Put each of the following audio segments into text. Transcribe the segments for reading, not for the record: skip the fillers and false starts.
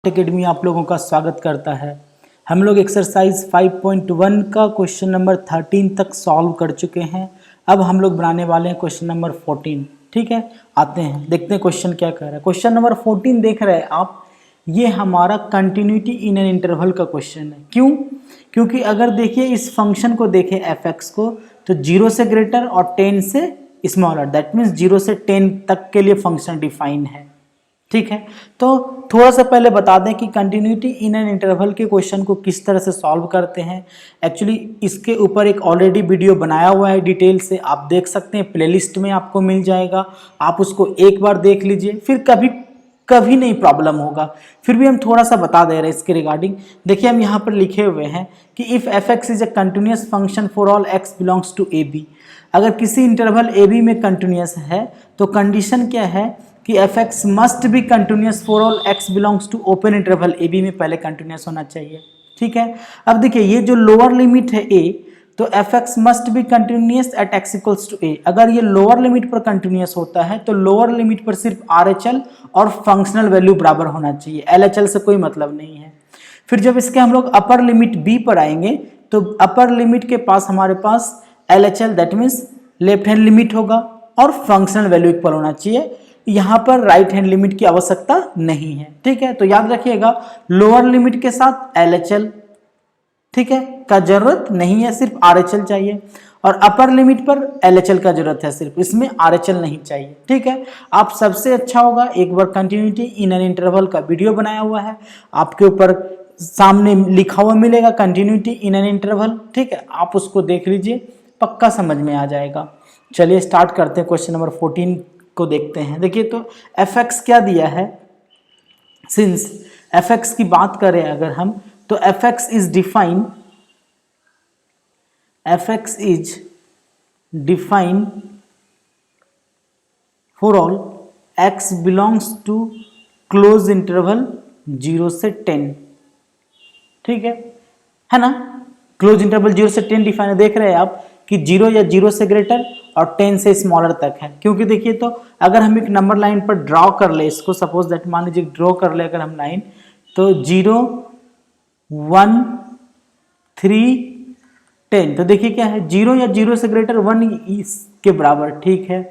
Academy आप लोगों का स्वागत करता है। हम लोग एक्सरसाइज 5.1 का क्वेश्चन नंबर 13 तक सॉल्व कर चुके हैं। अब हम लोग बनाने वाले हैं क्वेश्चन नंबर 14। ठीक है, आते हैं देखते हैं क्वेश्चन क्या कह रहा है। क्वेश्चन नंबर 14 देख रहे हैं आप, ये हमारा कंटिन्यूटी इन एन इंटरवल का क्वेश्चन है। क्यों? क्योंकि अगर देखिए इस फंक्शन को देखें एफ एक्स को, तो 0 से ग्रेटर और 10 से स्मॉलर, दैट मीन्स 0 से 10 तक के लिए फंक्शन डिफाइन है। ठीक है, तो थोड़ा सा पहले बता दें कि कंटिन्यूटी इन एन इंटरवल के क्वेश्चन को किस तरह से सॉल्व करते हैं। एक्चुअली इसके ऊपर एक ऑलरेडी वीडियो बनाया हुआ है डिटेल से, आप देख सकते हैं, प्लेलिस्ट में आपको मिल जाएगा। आप उसको एक बार देख लीजिए, फिर कभी नहीं प्रॉब्लम होगा। फिर भी हम थोड़ा सा बता दे रहे हैं इसके रिगार्डिंग। देखिए हम यहाँ पर लिखे हुए हैं कि if f x is a continuous function for all x belongs to a b. अगर किसी इंटरवल ए बी में कंटिन्यूस है तो कंडीशन क्या है कि f x must be continuous for all x belongs to open interval a b में पहले कंटिन्यूस होना चाहिए। ठीक है, अब देखिए ये जो लोअर लिमिट है ए, तो f x must be continuous at x equals to a. अगर ये लोअर लिमिट पर कंटिन्यूस होता है तो लोअर लिमिट पर सिर्फ आर एच एल और फंक्शनल वैल्यू बराबर होना चाहिए, एल एच एल से कोई मतलब नहीं है। फिर जब इसके हम लोग अपर लिमिट बी पर आएंगे तो अपर लिमिट के पास हमारे पास L H L that means left hand limit होगा और फंक्शनल वैल्यू इक्वल होना चाहिए। यहाँ पर राइट हैंड लिमिट की आवश्यकता नहीं है। ठीक है, तो याद रखिएगा लोअर लिमिट के साथ एल एच एल, ठीक है, का जरूरत नहीं है, सिर्फ आर एच एल चाहिए। और अपर लिमिट पर एल एच एल का जरूरत है, सिर्फ इसमें आर एच एल नहीं चाहिए। ठीक है, आप सबसे अच्छा होगा एक बार कंटिन्यूटी इन एन इंटरवल का वीडियो बनाया हुआ है, आपके ऊपर सामने लिखा हुआ मिलेगा कंटिन्यूटी इन एन इंटरवल। ठीक है, आप उसको देख लीजिए, पक्का समझ में आ जाएगा। चलिए स्टार्ट करते हैं, क्वेश्चन नंबर 14 को देखते हैं। देखिए तो एफ एक्स क्या दिया है, सिंस एफ एक्स की बात करें अगर हम, तो f x is define for all x belongs to close interval 0 से 10। ठीक है ना, क्लोज इंटरवल 0 से 10 डिफाइन है। देख रहे हैं आप कि 0 या 0 से ग्रेटर और 10 से स्मॉलर तक है। क्योंकि देखिए तो अगर हम एक नंबर लाइन पर ड्रॉ कर ले इसको, सपोज दैट मान लीजिए ड्रॉ कर ले अगर हम लाइन, तो 0 1 3 10, तो देखिए क्या है 0 या 0 से ग्रेटर 1 के बराबर। ठीक है,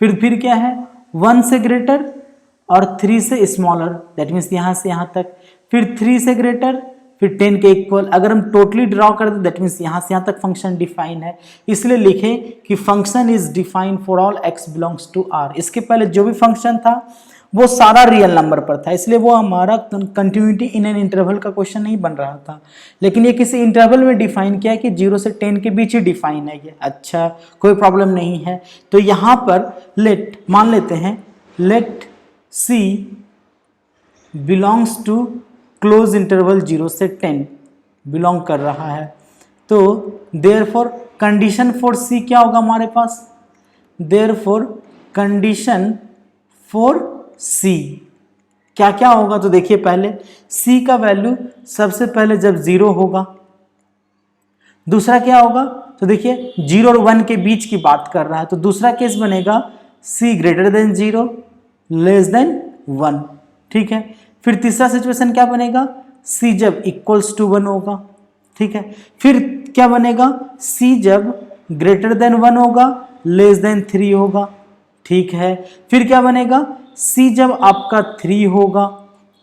फिर क्या है 1 से ग्रेटर और 3 से स्मॉलर, दैट मीन्स यहाँ से यहाँ तक, फिर 3 से ग्रेटर, फिर 10 के इक्वल। अगर हम टोटली ड्रॉ कर दें दैट मीन्स यहाँ से यहाँ तक फंक्शन डिफाइन है। इसलिए लिखें कि function is define for all x belongs to R. इसके पहले जो भी फंक्शन था वो सारा रियल नंबर पर था, इसलिए वो हमारा कंटिन्यूटी इन एन इंटरवल का क्वेश्चन नहीं बन रहा था। लेकिन ये किसी इंटरवल में डिफाइन किया है कि 0 से 10 के बीच ही डिफाइन है ये। अच्छा, कोई प्रॉब्लम नहीं है। तो यहाँ पर लेट मान लेते हैं, let c belongs to close interval 0 से 10 बिलोंग कर रहा है। तो देयरफॉर कंडीशन फॉर सी क्या होगा हमारे पास, देयरफॉर कंडीशन फॉर सी क्या क्या होगा, तो देखिए पहले सी का वैल्यू सबसे पहले जब 0 होगा, दूसरा क्या होगा, तो देखिए 0 और 1 के बीच की बात कर रहा है, तो दूसरा केस बनेगा सी ग्रेटर देन 0 लेस देन 1। ठीक है, फिर तीसरा सिचुएशन क्या बनेगा, सी जब इक्वल्स टू 1 होगा। ठीक है, फिर क्या बनेगा, सी जब ग्रेटर देन 1 होगा लेस देन 3 होगा। ठीक है, फिर क्या बनेगा, सी जब आपका 3 होगा।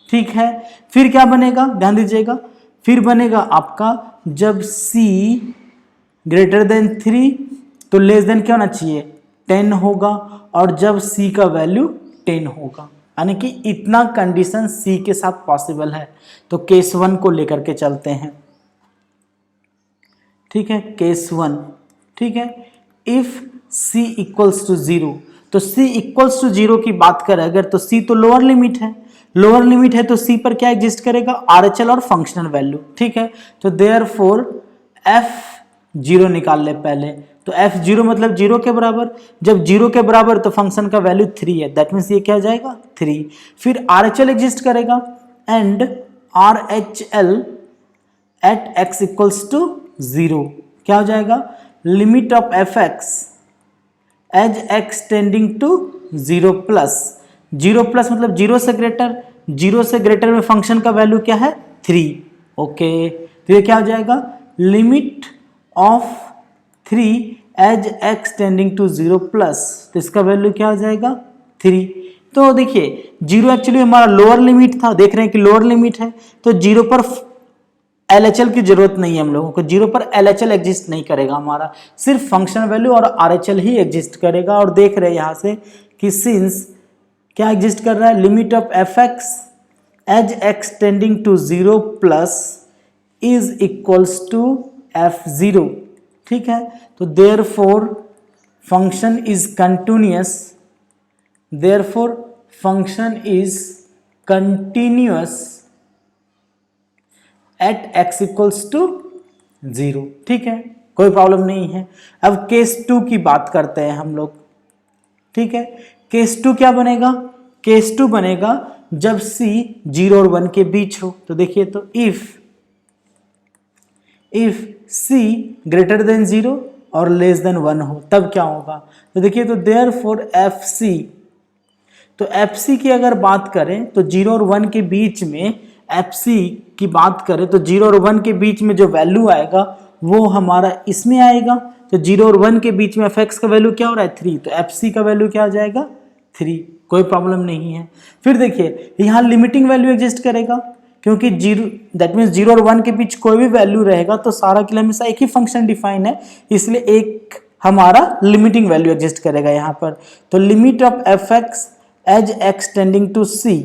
ठीक है, फिर क्या बनेगा, ध्यान दीजिएगा, फिर बनेगा आपका जब सी ग्रेटर देन 3 तो लेस देन क्या होना चाहिए 10 होगा, और जब सी का वैल्यू 10 होगा। यानी कि इतना कंडीशन सी के साथ पॉसिबल है। तो केस 1 को लेकर के चलते हैं। ठीक है, केस 1, ठीक है, इफ सी इक्वल्स टू 0, तो सी इक्वल्स टू 0 की बात करें अगर, तो सी तो लोअर लिमिट है, लोअर लिमिट है तो सी पर क्या एग्जिस्ट करेगा, आर एच एल और फंक्शनल वैल्यू। ठीक है, तो देयरफॉर f0 निकाल ले पहले, तो f0 मतलब 0 के बराबर, जब 0 के बराबर तो फंक्शन का वैल्यू 3 है, दैट मीन्स ये क्या हो जाएगा 3। फिर आर एच एल एग्जिस्ट करेगा and R H L at x equals to 0 क्या हो जाएगा, limit of f x as x tending to 0 plus, 0 plus मतलब 0 से ग्रेटर जीरो से ग्रेटर में फंक्शन का वैल्यू क्या है 3। ओके, तो ये क्या हो जाएगा, limit of 3 as x tending to 0 plus, तो इसका वैल्यू क्या हो जाएगा 3। तो देखिए जीरो एक्चुअली हमारा लोअर लिमिट था, देख रहे हैं कि लोअर लिमिट है, तो जीरो पर LHL की जरूरत नहीं है हम लोगों को, जीरो पर LHL एग्जिस्ट नहीं करेगा हमारा, सिर्फ फंक्शन वैल्यू और RHL ही एग्जिस्ट करेगा। और देख रहे हैं यहाँ से कि सिंस क्या एग्जिस्ट कर रहा है, limit of fx as x tending to 0 plus is equals to f0, ठीक है। तो therefore function is continuous, therefore function is continuous at x equals to 0, ठीक है, कोई प्रॉब्लम नहीं है। अब केस 2 की बात करते हैं हम लोग, ठीक है। केस 2 क्या बनेगा, केस 2 बनेगा जब c 0 और 1 के बीच हो। तो देखिए, तो इफ c ग्रेटर देन 0 और लेस देन 1 हो तब क्या होगा। तो देखिए, तो देयरफॉर fc, तो fc की अगर बात करें तो 0 और 1 के बीच में fc की बात करें तो 0 और 1 के बीच में जो वैल्यू आएगा वो हमारा इसमें आएगा। तो 0 और 1 के बीच में fx का वैल्यू क्या हो रहा है 3, तो fc का वैल्यू क्या हो जाएगा 3, कोई प्रॉब्लम नहीं है। फिर देखिए यहाँ लिमिटिंग वैल्यू एग्जिस्ट करेगा, क्योंकि 0 दैट मीन्स 0 और 1 के बीच कोई भी वैल्यू रहेगा तो सारा के लिए हमेशा एक ही फंक्शन डिफाइन है, इसलिए एक हमारा लिमिटिंग वैल्यू एग्जिस्ट करेगा यहाँ पर। तो limit of fx as x tending to c,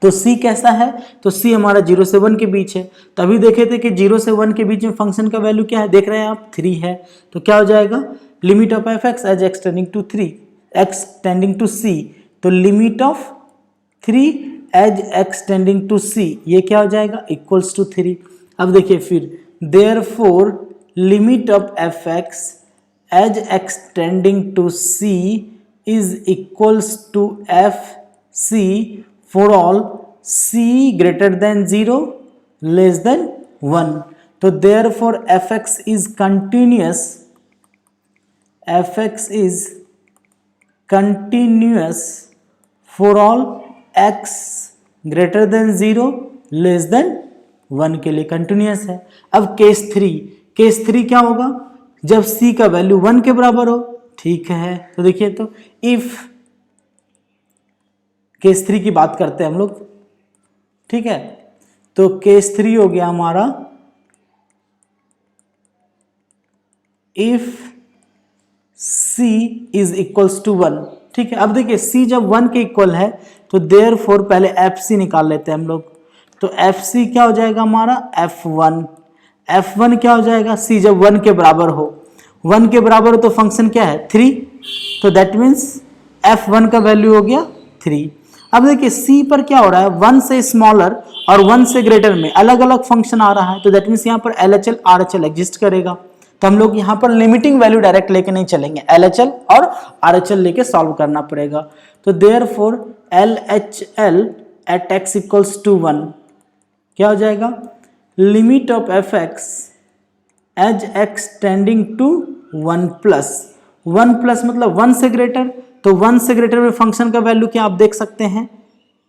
तो c कैसा है, तो c हमारा 0 से 1 के बीच है। तभी देखे थे कि 0 से 1 के बीच में फंक्शन का वैल्यू क्या है, देख रहे हैं आप 3 है। तो क्या हो जाएगा, limit of fx as x tending to 3 x tending to c, तो limit of 3 as x tending to c, ये क्या हो जाएगा इक्वल्स टू 3। अब देखिए फिर therefore limit of fx as x tending to c is equals to fc for all c greater than 0 less than 1। तो therefore fx is continuous, fx is continuous for all x greater than 0 less than 1 के लिए continuous है। अब case 3 क्या होगा, जब c का value 1 के बराबर हो, ठीक है। तो देखिए, तो इफ केस 3 की बात करते हैं हम लोग, ठीक है। तो केस 3 हो गया हमारा if c is equals to 1, ठीक है। अब देखिए c जब 1 के इक्वल है तो देयरफॉर पहले fc निकाल लेते हैं हम लोग। तो fc क्या हो जाएगा हमारा f1 क्या हो जाएगा, c जब 1 के बराबर हो, 1 के बराबर हो तो फंक्शन क्या है 3, तो दैट मीन्स f1 का वैल्यू हो गया 3। अब देखिए c पर क्या हो रहा है, 1 से स्मॉलर और 1 से ग्रेटर में अलग अलग फंक्शन आ रहा है, तो दैट मीन्स यहाँ पर LHL RHL एग्जिस्ट करेगा। तो हम लोग यहाँ पर लिमिटिंग वैल्यू डायरेक्ट लेके नहीं चलेंगे, LHL और RHL लेके सॉल्व करना पड़ेगा। तो therefore LHL at x equals to 1 क्या हो जाएगा, limit of fx as x tending to 1 plus, 1 plus मतलब 1 से ग्रेटर, तो 1 से ग्रेटर में फंक्शन का वैल्यू क्या आप देख सकते हैं,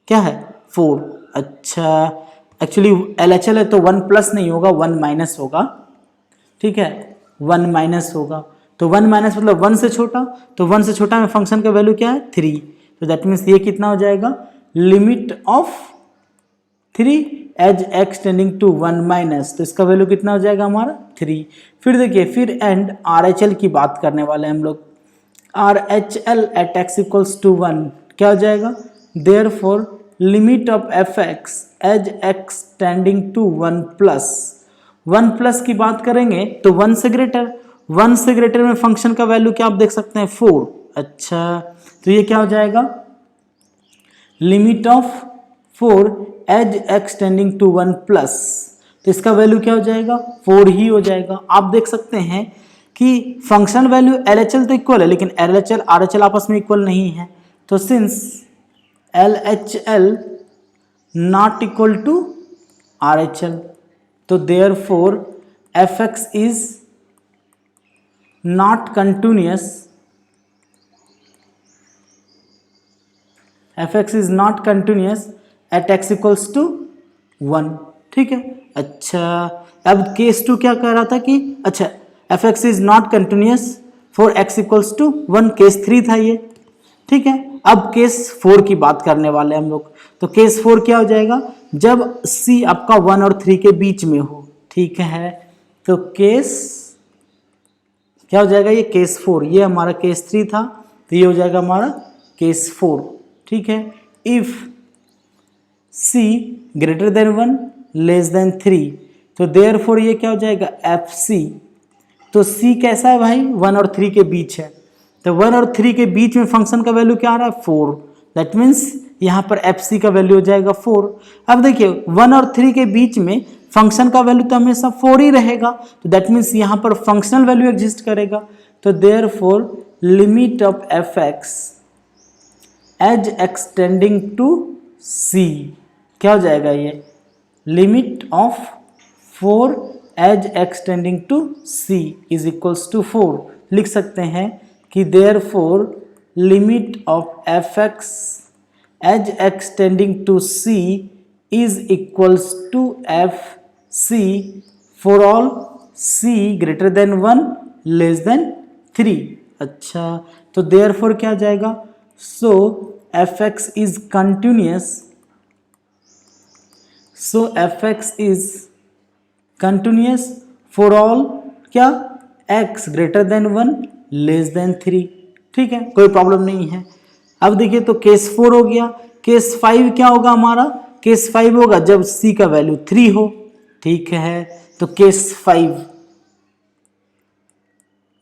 क्या है 4। अच्छा, एक्चुअली LHL है तो 1 प्लस नहीं होगा, 1 माइनस होगा, ठीक है, 1 माइनस होगा। तो 1 माइनस मतलब 1 से छोटा, तो 1 से छोटा में फंक्शन का वैल्यू क्या है 3, तो दैट मीन्स ये कितना हो जाएगा, limit of 3 as x tending to 1 minus, तो इसका वैल्यू कितना हो जाएगा हमारा 3। फिर देखिए, फिर एंड RHL की बात करने वाले हैं हम लोग। RHL at x equals to 1 क्या हो जाएगा, therefore limit of fx as x tending to 1 plus, 1 plus की बात करेंगे तो 1 से ग्रेटर, 1 से ग्रेटर में फंक्शन का वैल्यू क्या आप देख सकते हैं 4। अच्छा, तो ये क्या हो जाएगा, limit of 4 as x tending to 1 plus, तो इसका वैल्यू क्या हो जाएगा 4 ही हो जाएगा। आप देख सकते हैं कि फंक्शन वैल्यू LHL तो इक्वल है, लेकिन LHL RHL आपस में इक्वल नहीं है। तो since LHL not equal to RHL, तो therefore fx is not continuous f x is not continuous at x equals to 1, ठीक है। अच्छा, अब केस 2 क्या कह रहा था कि अच्छा f x is not continuous for x equals to 1, case 3 था ये, ठीक है। अब केस 4 की बात करने वाले हैं हम लोग। तो केस 4 क्या हो जाएगा, जब c आपका 1 और 3 के बीच में हो, ठीक है। तो केस क्या हो जाएगा, ये केस 4, ये हमारा केस 3 था, तो ये हो जाएगा हमारा केस 4, ठीक है। If c greater than 1 less than 3, तो देयरफॉर ये क्या हो जाएगा एफ सी। तो c कैसा है भाई, 1 और 3 के बीच है, तो 1 और 3 के बीच में फंक्शन का वैल्यू क्या आ रहा है 4, दैट मीन्स यहाँ पर एफ सी का वैल्यू हो जाएगा 4। अब देखिए 1 और 3 के बीच में फंक्शन का वैल्यू तो हमेशा 4 ही रहेगा, तो दैट मीन्स यहाँ पर फंक्शनल वैल्यू एग्जिस्ट करेगा। तो therefore limit of f x as x tending to c, क्या हो जाएगा ये, limit of 4 as x tending to c is equals to 4। लिख सकते हैं कि therefore limit of f x as x tending to c is equals to f c for all c greater than 1 less than 3। अच्छा, तो देयरफॉर क्या जाएगा, so f x is continuous, so f x is continuous for all क्या, x greater than 1 less than 3, ठीक है, कोई problem नहीं है। अब देखिए तो केस 4 हो गया। केस 5 क्या होगा हमारा, केस 5 होगा जब c का वैल्यू 3 हो, ठीक है। तो केस 5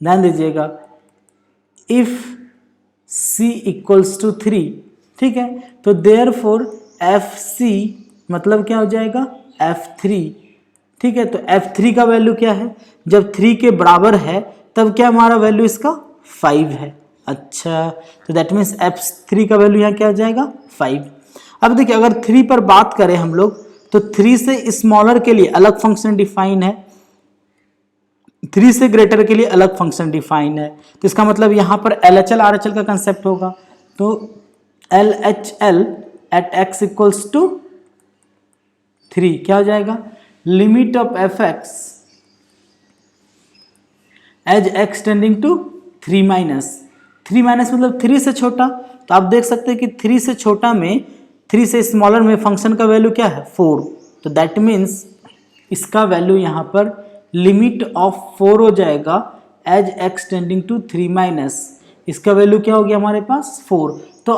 ध्यान दीजिएगा, इफ c इक्वल्स टू 3, ठीक है, तो देयरफॉर एफ सी मतलब क्या हो जाएगा f3, ठीक है। तो f3 का वैल्यू क्या है, जब 3 के बराबर है तब क्या हमारा वैल्यू इसका 5 है। अच्छा, तो दैट मीन्स f3 का वैल्यू यहाँ क्या हो जाएगा 5। अब देखिए अगर 3 पर बात करें हम लोग, तो 3 से स्मॉलर के लिए अलग फंक्शन डिफाइन है, 3 से ग्रेटर के लिए अलग फंक्शन डिफाइन है। तो इसका मतलब यहाँ पर LHL RHL का कंसेप्ट होगा। तो LHL at x equals to 3 क्या हो जाएगा, limit of f x as x tending to 3 minus, 3 minus मतलब 3 से छोटा। तो आप देख सकते हैं कि 3 से छोटा में, 3 से स्मॉलर में फंक्शन का वैल्यू क्या है 4। तो दैट मीन्स इसका वैल्यू यहाँ पर लिमिट ऑफ 4 हो जाएगा as x tending to 3 minus, इसका वैल्यू क्या हो गया हमारे पास 4। तो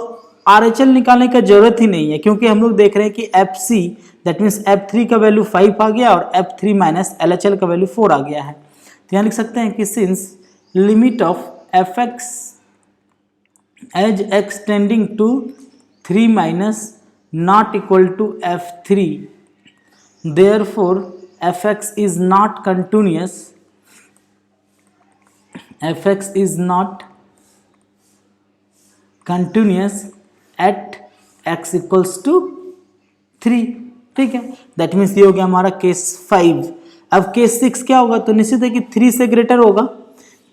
RHL निकालने का जरूरत ही नहीं है, क्योंकि हम लोग देख रहे हैं कि FC दैट मीन्स F3 का वैल्यू 5 आ गया और F3 माइनस LHL का वैल्यू 4 आ गया है। तो यहाँ लिख सकते हैं कि since limit of f x as x tending to 3 minus not equal to F3, therefore f x is not continuous, f x is not continuous at x equals to 3, ठीक है। दैट मीन्स ये हो गया हमारा case 5। अब case 6 क्या होगा, तो निश्चित है कि 3 से ग्रेटर होगा,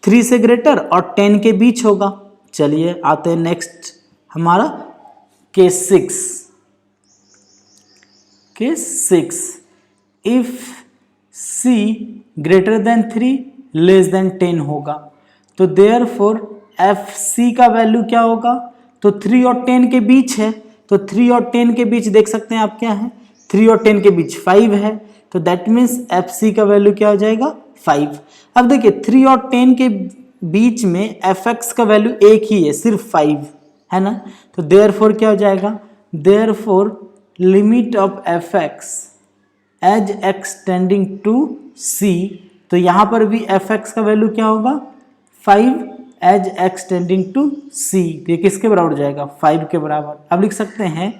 3 से ग्रेटर और 10 के बीच होगा। चलिए आते हैं नेक्स्ट हमारा case 6। Case 6, if c greater than 3 less than 10 होगा, तो देयरफॉर एफ सी का वैल्यू क्या होगा, तो 3 और 10 के बीच है, तो 3 और 10 के बीच देख सकते हैं आप क्या है, 3 और 10 के बीच 5 है। तो दैट मीन्स एफ सी का वैल्यू क्या हो जाएगा 5। अब देखिए 3 और 10 के बीच में एफ एक्स का वैल्यू एक ही है, सिर्फ 5 है ना। तो देयरफॉर क्या हो जाएगा, therefore limit of f x as x tending to c, तो यहाँ पर भी एफ एक्स का वैल्यू क्या होगा 5 as x tending to c, तो ये किसके बराबर हो जाएगा 5 के बराबर। अब लिख सकते हैं,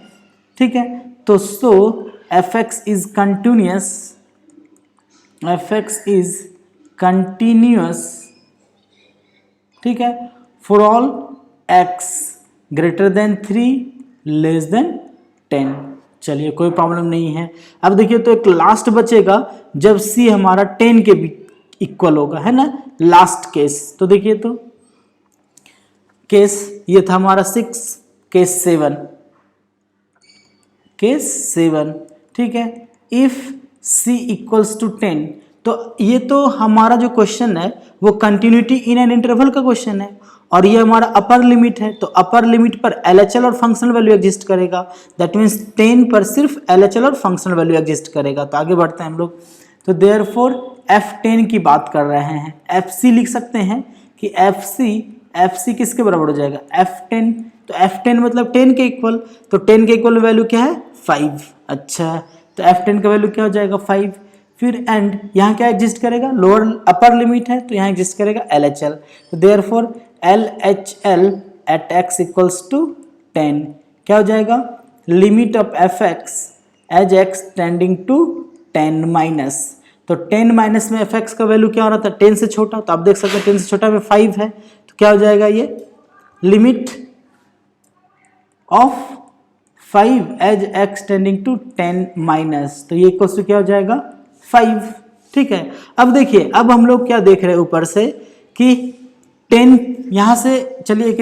ठीक है। तो so f x is continuous, f x is continuous, ठीक है, for all x greater than 3 less than 10। चलिए कोई प्रॉब्लम नहीं है। अब देखिए तो एक लास्ट बचेगा जब c हमारा 10 के इक्वल होगा, है ना, लास्ट केस। तो देखिए तो केस ये था हमारा 6, केस 7, केस 7, ठीक है। इफ c इक्वल्स टू 10, तो ये तो हमारा जो क्वेश्चन है वो कंटिन्यूटी इन एन इंटरवल का क्वेश्चन है और ये हमारा अपर लिमिट है, तो अपर लिमिट पर LHL और फंक्शनल वैल्यू एग्जिस्ट करेगा। दैट मीन्स 10 पर सिर्फ LHL और फंक्शनल वैल्यू एग्जिस्ट करेगा। तो आगे बढ़ते हैं हम लोग। तो देयरफॉर F10 की बात कर रहे हैं, FC लिख सकते हैं कि FC किसके बराबर हो जाएगा, F10। तो F10 मतलब 10 के इक्वल, तो 10 के इक्वल वैल्यू क्या है, 5। अच्छा, तो F10 का वैल्यू क्या हो जाएगा, 5। फिर एंड यहाँ क्या एग्जिस्ट करेगा, लोअर अपर लिमिट है तो यहाँ एग्जिस्ट करेगा LHL। तो therefore LHL at x equals to 10 क्या हो जाएगा, limit of fx as x tending to 10 minus, तो 10 माइनस में fx का वैल्यू क्या हो रहा था, 10 से छोटा, तो आप देख सकते हैं 10 से छोटा में 5 है, तो क्या हो जाएगा ये limit of 5 as x tending to 10 minus, तो ये इक्वल्स टू क्या हो जाएगा 5, ठीक है। अब देखिए, अब हम लोग क्या देख रहे हैं ऊपर से कि 10 यहाँ से, चलिए एक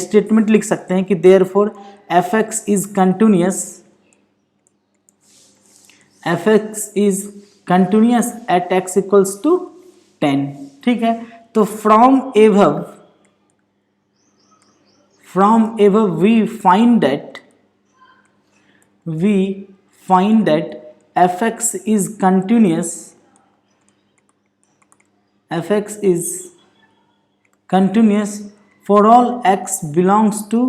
स्टेटमेंट लिख सकते हैं कि therefore fx is continuous at x equals to 10, ठीक है। तो from above we find that fx is continuous for all x belongs to,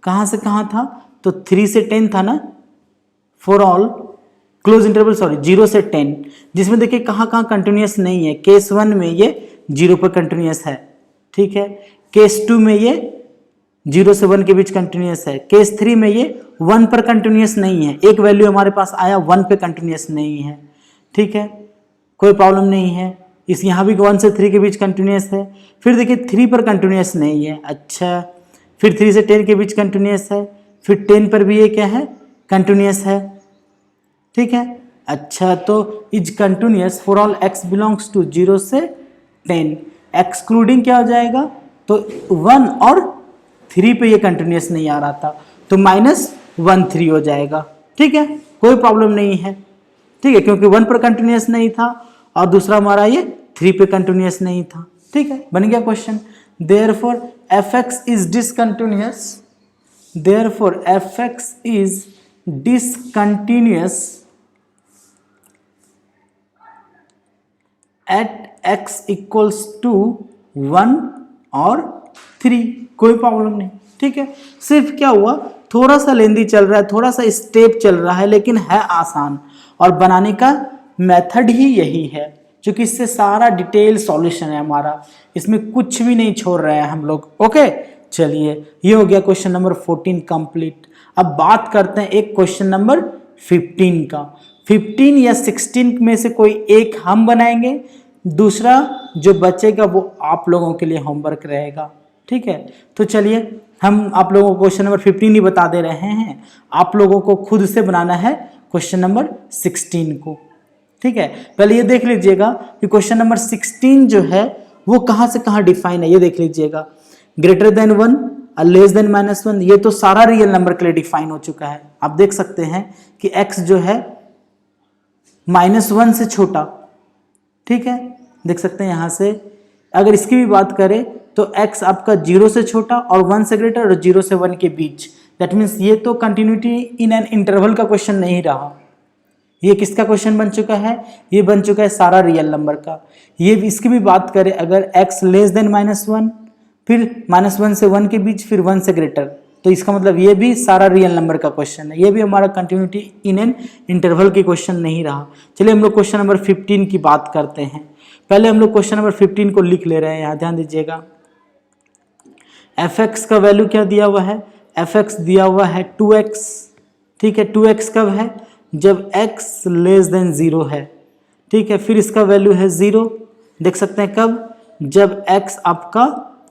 कहाँ से कहाँ था, तो 3 से 10 था ना, for all क्लोज इंटरवल 0 से 10, जिसमें देखिए कहाँ कहाँ कंटिन्यूस नहीं है। केस 1 में ये 0 पर कंटिन्यूस है, ठीक है। केस 2 में ये 0 से 1 के बीच कंटिन्यूस है। केस 3 में ये 1 पर कंटिन्यूस नहीं है, एक वैल्यू हमारे पास आया 1 पे कंटिन्यूस नहीं है, ठीक है, कोई प्रॉब्लम नहीं है। इस यहाँ भी 1 से 3 के बीच कंटिन्यूस है। फिर देखिए 3 पर कंटिन्यूस नहीं है, अच्छा, फिर 3 से 10 के बीच कंटिन्यूस है, फिर 10 पर भी ये क्या है, कंटिन्यूस है, ठीक है। अच्छा, तो is continuous for all x belongs to 0 से 10, एक्सक्लूडिंग क्या हो जाएगा, तो 1 और 3 पे ये कंटिन्यूस नहीं आ रहा था, तो -1 3 हो जाएगा, ठीक है, कोई प्रॉब्लम नहीं है, ठीक है, क्योंकि 1 पर कंटिन्यूस नहीं था और दूसरा हमारा ये 3 पे कंटिन्यूस नहीं था, ठीक है, बन गया question. Therefore fx is discontinuous at x equals to 1 और 3, कोई प्रॉब्लम नहीं, ठीक है। सिर्फ क्या हुआ, थोड़ा सा लेंदी चल रहा है, थोड़ा सा स्टेप चल रहा है, लेकिन है आसान और बनाने का मेथड ही यही है, क्योंकि इससे सारा डिटेल सॉल्यूशन है हमारा, इसमें कुछ भी नहीं छोड़ रहे हैं हम लोग। ओके, चलिए ये हो गया क्वेश्चन नंबर 14 कंप्लीट। अब बात करते हैं एक क्वेश्चन नंबर 15 का। 15 या 16 में से कोई एक हम बनाएंगे, दूसरा जो बचेगा वो आप लोगों के लिए होमवर्क रहेगा, ठीक है। तो चलिए हम आप लोगों को क्वेश्चन नंबर 15 ही बता दे रहे हैं, आप लोगों को खुद से बनाना है क्वेश्चन नंबर 16 को, ठीक है। पहले ये देख लीजिएगा कि क्वेश्चन नंबर 16 जो है वो कहाँ से कहाँ डिफाइन है, ये देख लीजिएगा। ग्रेटर देन 1 और लेस देन -1, ये तो सारा रियल नंबर के लिए डिफाइन हो चुका है। आप देख सकते हैं कि x जो है -1 से छोटा, ठीक है, देख सकते हैं यहाँ से। अगर इसकी भी बात करें तो x आपका 0 से छोटा और 1 से ग्रेटर और 0 से 1 के बीच, दैट मीन्स ये तो कंटिन्यूटी इन एन इंटरवल का क्वेश्चन नहीं रहा, ये किसका क्वेश्चन बन चुका है, ये बन चुका है सारा रियल नंबर का। ये इसकी भी बात करें, अगर x लेस देन -1, फिर -1 से 1 के बीच, फिर 1 से ग्रेटर, तो इसका मतलब ये भी सारा रियल नंबर का क्वेश्चन है, ये भी हमारा कंटिन्यूटी इन एन इंटरवल की क्वेश्चन नहीं रहा। चलिए हम लोग क्वेश्चन नंबर 15 की बात करते हैं। पहले हम लोग क्वेश्चन नंबर 15 को लिख ले रहे हैं, यहाँ ध्यान दीजिएगा। fx का वैल्यू क्या दिया हुआ है, fx दिया हुआ है 2x, ठीक है। 2x कब है, जब x लेस देन 0 है, ठीक है। फिर इसका वैल्यू है 0, देख सकते हैं कब, जब x आपका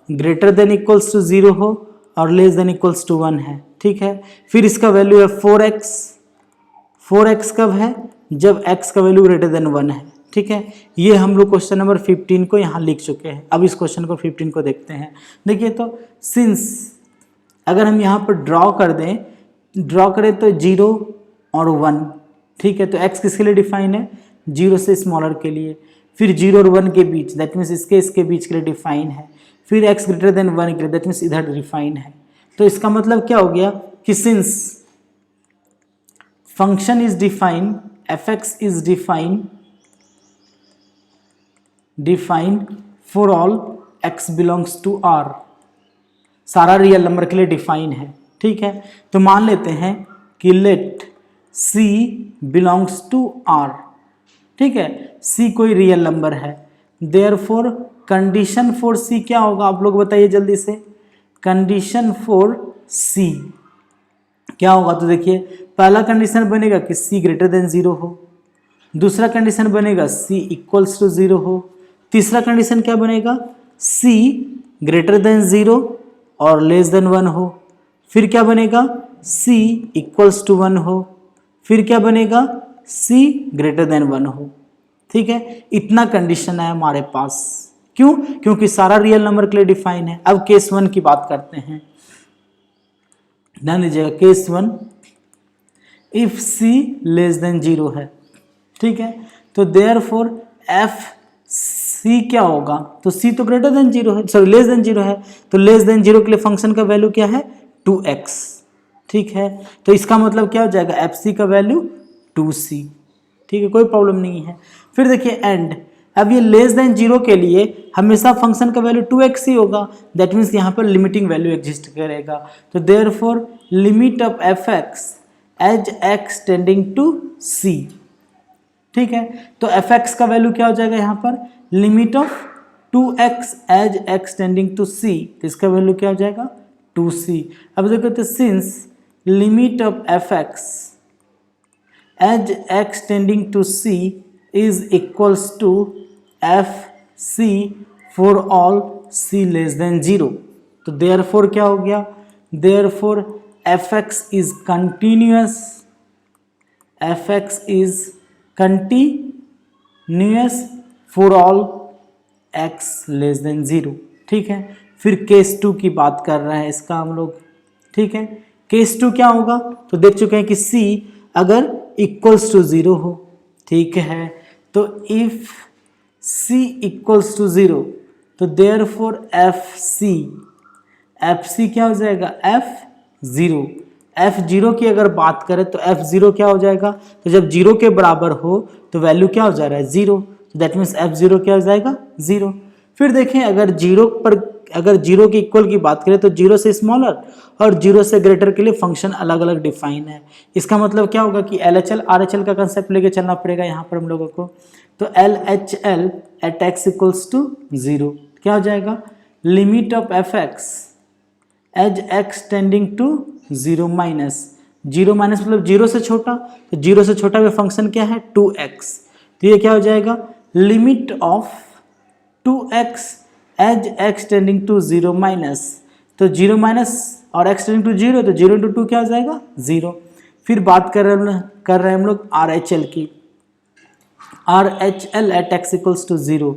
ग्रेटर देन इक्वल्स टू 0 हो और लेस देन इक्वल्स टू 1 है, ठीक है। फिर इसका वैल्यू है 4x, 4x कब है, जब x का वैल्यू ग्रेटर देन 1 है, ठीक है। ये हम लोग क्वेश्चन नंबर 15 को यहाँ लिख चुके हैं। अब इस क्वेश्चन को 15 को देखते हैं। देखिए, तो सिंस अगर हम यहाँ पर ड्रॉ कर दें ड्रॉ करें तो 0 और 1, ठीक है। तो x किसके लिए डिफाइन है, 0 से स्मॉलर के लिए, फिर 0 और 1 के बीच, दैट मीन्स इसके बीच के लिए डिफाइन है, फिर x ग्रेटर देन 1 के लिए, दैट मीन्स इधर डिफाइन है। तो इसका मतलब क्या हो गया कि since function is define, fx is define for all x belongs to r, सारा रियल नंबर के लिए डिफाइन है, ठीक है। तो मान लेते हैं कि let c belongs to r, ठीक है, c कोई रियल नंबर है, देयरफॉर कंडीशन फॉर c क्या होगा, आप लोग बताइए जल्दी से। कंडीशन फॉर c क्या होगा, तो देखिए पहला कंडीशन बनेगा कि c ग्रेटर देन 0 हो, दूसरा कंडीशन बनेगा c इक्वल्स टू 0 हो, तीसरा कंडीशन क्या बनेगा, c ग्रेटर देन 0 और लेस देन 1 हो, फिर क्या बनेगा, c इक्वल्स टू 1 हो, फिर क्या बनेगा, c ग्रेटर देन 1 हो, ठीक है। इतना कंडीशन है हमारे पास, क्यों, क्योंकि सारा रियल नंबर के लिए डिफाइन है। अब केस 1 की बात करते हैं, ध्यान दीजिएगा, case 1 if c less than 0 है, ठीक है, तो देयरफॉर f c क्या होगा, तो c तो ग्रेटर देन 0 है, सॉरी लेस देन 0 है, तो लेस देन 0 के लिए फंक्शन का वैल्यू क्या है, 2x, ठीक है। तो इसका मतलब क्या हो जाएगा, एफ सी का वैल्यू 2c, ठीक है, कोई प्रॉब्लम नहीं है। फिर देखिए एंड, अब ये लेस देन 0 के लिए हमेशा फंक्शन का वैल्यू 2x ही होगा, दैट मीन्स यहाँ पर लिमिटिंग वैल्यू एग्जिस्ट करेगा। तो therefore limit of f x as x tending to c, ठीक है। तो एफ एक्स का वैल्यू क्या हो जाएगा यहाँ पर, limit of 2x as x tending to c, इसका वैल्यू क्या हो जाएगा, 2c। अब देखो तो since limit of f x as x tending to c is equals to f c for all c less than 0, तो देयरफॉर क्या हो गया, therefore f x is continuous, f x is continuous for all x less than 0, ठीक है। फिर case 2 की बात कर रहे हैं इसका हम लोग, ठीक है। केस 2 क्या होगा, तो देख चुके हैं कि c अगर इक्वल्स टू 0 हो, ठीक है, तो इफ c इक्वल्स टू 0, तो देयरफॉर एफ सी क्या हो जाएगा, f0 की अगर बात करें तो f0 क्या हो जाएगा, तो जब 0 के बराबर हो तो वैल्यू क्या हो जा रहा है, 0, तो दैट मीन्स f0 क्या हो जाएगा, 0। फिर देखें अगर 0 के इक्वल की बात करें तो 0 से स्मॉलर और 0 से ग्रेटर के लिए फंक्शन अलग अलग डिफाइन है। इसका मतलब क्या होगा कि LHL RHL का कंसेप्ट लेके चलना पड़ेगा यहाँ पर हम लोगों को। तो LHL at x equals to 0 क्या हो जाएगा, limit of f x as x tending to 0 minus, 0 minus मतलब 0 से छोटा, तो 0 से छोटा में फंक्शन क्या है, 2x, तो ये क्या हो जाएगा, limit of 2x as x tending to 0 minus, तो 0 माइनस और x टेंडिंग टू 0, तो 0 इंटू 2 क्या हो जाएगा, 0। फिर बात कर रहे हैं हम लोग RHL की, RHL at x equals to 0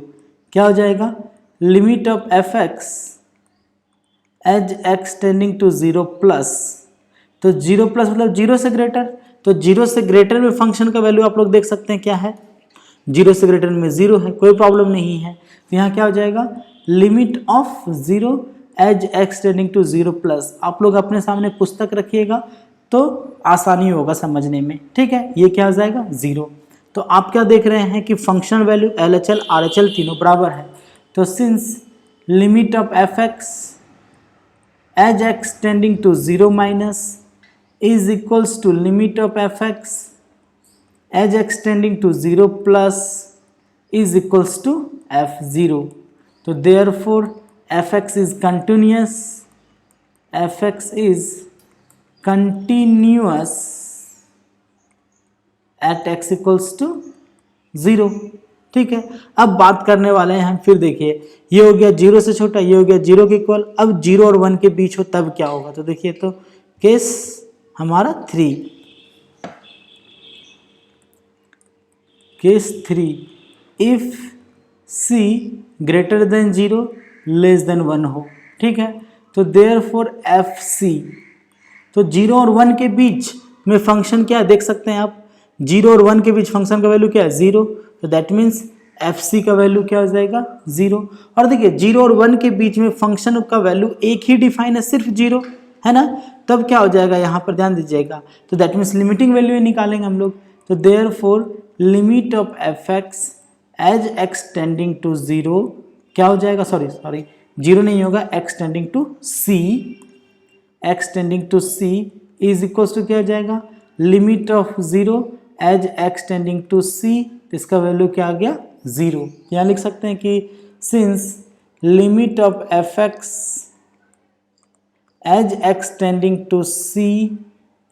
क्या हो जाएगा, limit of f x as x tending to 0 plus, तो 0 प्लस मतलब 0 से ग्रेटर, तो 0 से ग्रेटर में फंक्शन का वैल्यू आप लोग देख सकते हैं क्या है, 0 से ग्रेटर में 0 है, कोई प्रॉब्लम नहीं है। तो यहाँ क्या हो जाएगा, limit of 0 as x tending to 0 plus, आप लोग अपने सामने पुस्तक रखिएगा तो आसानी होगा समझने में, ठीक है। ये क्या हो जाएगा, 0। तो आप क्या देख रहे हैं कि फंक्शन वैल्यू LHL RHL तीनों बराबर है। तो since limit of f x as x tending to 0 minus is equals to limit of f x as x tending to 0 plus is equals to f0, तो therefore f x is continuous, f x is continuous at x equals to 0, ठीक है। अब बात करने वाले हैं हम, फिर देखिए ये हो गया 0 से छोटा, ये हो गया 0 के इक्वल, अब 0 और 1 के बीच हो तब क्या होगा, तो देखिए तो केस हमारा 3, case 3 if c greater than 0 less than 1 हो, ठीक है। तो देयरफॉर एफ सी, तो 0 और 1 के बीच में फंक्शन क्या है देख सकते हैं आप, 0 और 1 के बीच फंक्शन का वैल्यू क्या है 0, तो दैट मीन्स एफ सी का वैल्यू क्या हो जाएगा 0। और देखिए 0 और 1 के बीच में फंक्शन का वैल्यू एक ही डिफाइन है, सिर्फ 0 है ना, तब क्या हो जाएगा यहाँ पर ध्यान दीजिएगा, तो दैट मीन्स लिमिटिंग वैल्यू निकालेंगे हम लोग। तो therefore limit of f x as x tending to 0 क्या हो जाएगा, सॉरी 0 नहीं होगा, x tending to c, x tending to c is equal to क्या हो जाएगा, limit of 0 as x tending to c, तो इसका वैल्यू क्या आ गया 0। यहाँ लिख सकते हैं कि since limit of f x as x tending to c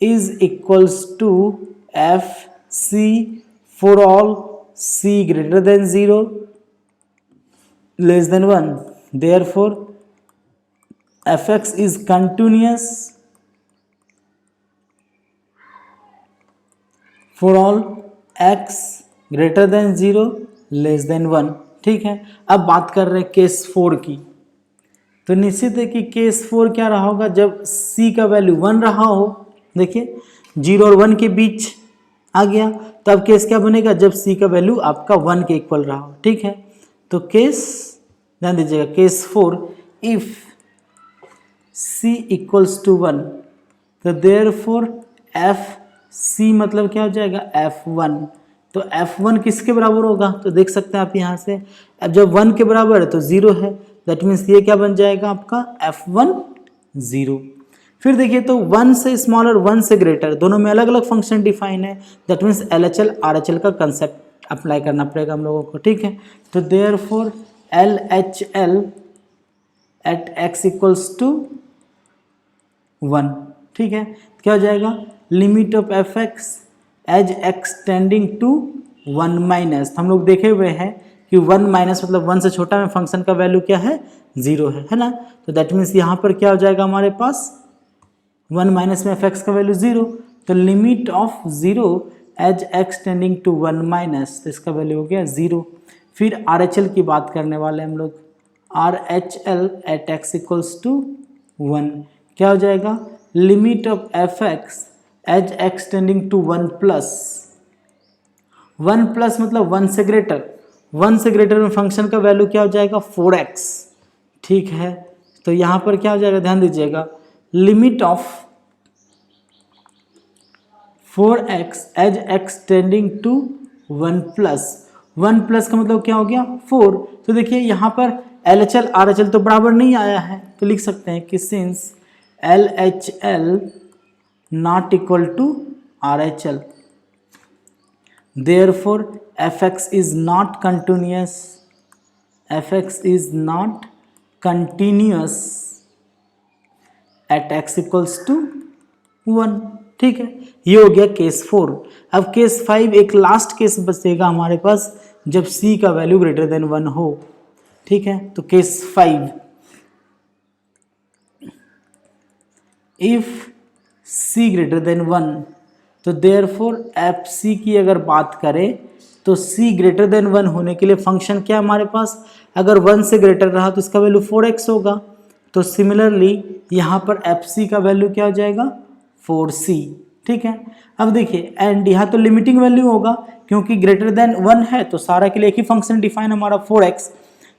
is equals to f c for all c greater than 0 less than 1, therefore fx is continuous for all x greater than 0 less than 1। ठीक है, अब बात कर रहे हैं case 4 की। तो निश्चित है कि केस 4 क्या रहा होगा, जब c का वैल्यू 1 रहा हो, देखिए 0 और 1 के बीच आ गया, तब केस क्या बनेगा, जब c का वैल्यू आपका 1 के इक्वल रहा हो। ठीक है, तो केस ध्यान दीजिएगा, case 4 if c equals to 1, तो देयरफॉर एफ सी मतलब क्या हो जाएगा f1। तो f1 किसके बराबर होगा, तो देख सकते हैं आप यहाँ से, अब जब 1 के बराबर है तो 0 है, दैट मीन्स ये क्या बन जाएगा आपका f1 0। फिर देखिए तो 1 से स्मॉलर 1 से ग्रेटर दोनों में अलग अलग फंक्शन डिफाइन है, दैट मीन्स LHL RHL का कंसेप्ट अप्लाई करना पड़ेगा हम लोगों को। ठीक है, तो therefore LHL at x equals to 1। ठीक है, क्या हो जाएगा, limit of f x as x tending to 1 minus, हम लोग देखे हुए हैं कि 1 माइनस मतलब 1 से छोटा में फंक्शन का वैल्यू क्या है 0 है ना, तो दैट मीन्स यहाँ पर क्या हो जाएगा हमारे पास 1 माइनस में एफ एक्स का वैल्यू 0, तो limit of 0 as x tending to 1 minus, तो इसका वैल्यू हो गया 0। फिर RHL की बात करने वाले हम लोग, RHL at x equals to 1 क्या हो जाएगा, limit of f x as x tending to 1 plus, 1 plus मतलब 1 से ग्रेटर, 1 से ग्रेटर में फंक्शन का वैल्यू क्या हो जाएगा 4x। ठीक है, तो यहाँ पर क्या हो जाएगा ध्यान दीजिएगा, limit of 4x as x tending to 1 plus, 1 plus का मतलब क्या हो गया 4। तो देखिए यहाँ पर LHL RHL तो बराबर नहीं आया है, तो लिख सकते हैं कि since LHL not equal to RHL, therefore fx is not continuous, fx is not continuous at x equals to 1। ठीक है, ये हो गया केस 4। अब केस 5 एक लास्ट केस बचेगा हमारे पास, जब c का वैल्यू ग्रेटर देन 1 हो। ठीक है, तो case 5 if c greater than 1, तो देयरफॉर एफ सी की अगर बात करें तो c ग्रेटर देन 1 होने के लिए फंक्शन क्या हमारे पास, अगर 1 से ग्रेटर रहा तो इसका वैल्यू 4x होगा, तो सिमिलरली यहाँ पर एफ सी का वैल्यू क्या हो जाएगा 4c। ठीक है, अब देखिए एंड यहाँ तो लिमिटिंग वैल्यू होगा, क्योंकि ग्रेटर देन 1 है तो सारा के लिए एक ही फंक्शन डिफाइन हमारा 4x,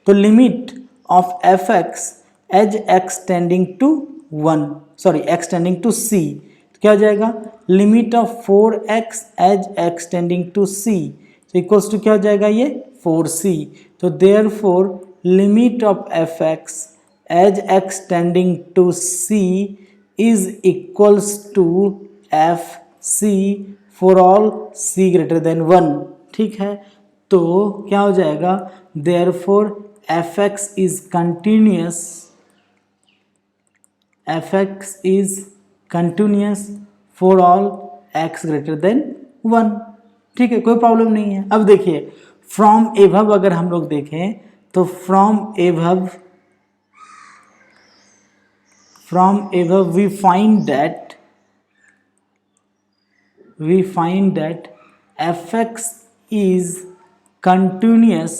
तो limit of f x as x tending to 1 sorry x tending to c, तो क्या हो जाएगा, limit of 4x as x tending to c, तो इक्वल्स टू क्या हो जाएगा ये 4c। तो therefore limit of f x as x tending to c is equals to f c for all c greater than 1। ठीक है, तो क्या हो जाएगा, therefore f x is continuous, fx is continuous for all x greater than 1। ठीक है, कोई problem नहीं है। अब देखिए फ्रॉम एभव अगर हम लोग देखें तो from above we find that fx is continuous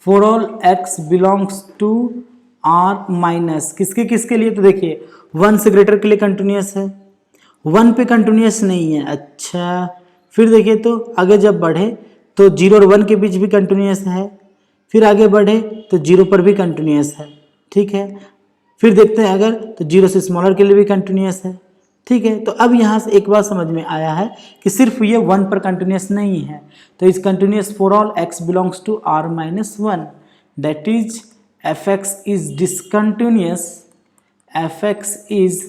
for all x belongs to R minus किसके किसके लिए, तो देखिए 1 से ग्रेटर के लिए कंटिन्यूस है, 1 पे कंटिन्यूस नहीं है। अच्छा फिर देखिए तो आगे जब बढ़े तो 0 और 1 के बीच भी कंटिन्यूस है, फिर आगे बढ़े तो 0 पर भी कंटिन्यूस है, ठीक है। फिर देखते हैं अगर तो 0 से स्मॉलर के लिए भी कंटिन्यूस है, ठीक है। तो अब यहाँ से एक बात समझ में आया है कि सिर्फ ये 1 पर कंटिन्यूस नहीं है, तो इस continuous for all x belongs to r minus 1, that is fx इज डिसकंटिन्यूस, fx इज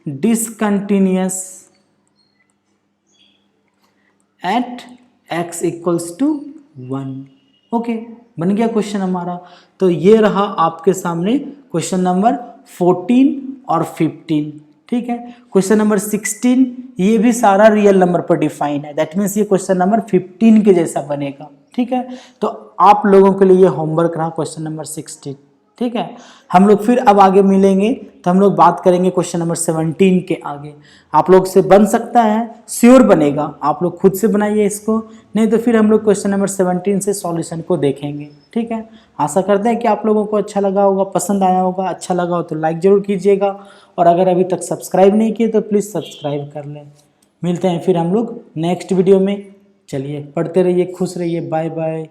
discontinuous at x equals to 1। Okay, बन गया क्वेश्चन हमारा। तो ये रहा आपके सामने क्वेश्चन नंबर 14 और 15, ठीक है। क्वेश्चन नंबर 16 ये भी सारा रियल नंबर पर डिफाइन है, दैट मीन्स ये क्वेश्चन नंबर 15 के जैसा बनेगा, ठीक है। तो आप लोगों के लिए ये होमवर्क रहा क्वेश्चन नंबर 16, ठीक है। हम लोग फिर अब आगे मिलेंगे तो हम लोग बात करेंगे क्वेश्चन नंबर 17 के आगे। आप लोग से बन सकता है, श्योर बनेगा, आप लोग खुद से बनाइए इसको, नहीं तो फिर हम लोग क्वेश्चन नंबर 17 से सॉल्यूशन को देखेंगे, ठीक है। आशा करते हैं कि आप लोगों को अच्छा लगा होगा, पसंद आया होगा। अच्छा लगा हो तो लाइक ज़रूर कीजिएगा, और अगर अभी तक सब्सक्राइब नहीं किए तो प्लीज़ सब्सक्राइब कर लें। मिलते हैं फिर हम लोग नेक्स्ट वीडियो में। चलिए पढ़ते रहिए, खुश रहिए, बाय बाय।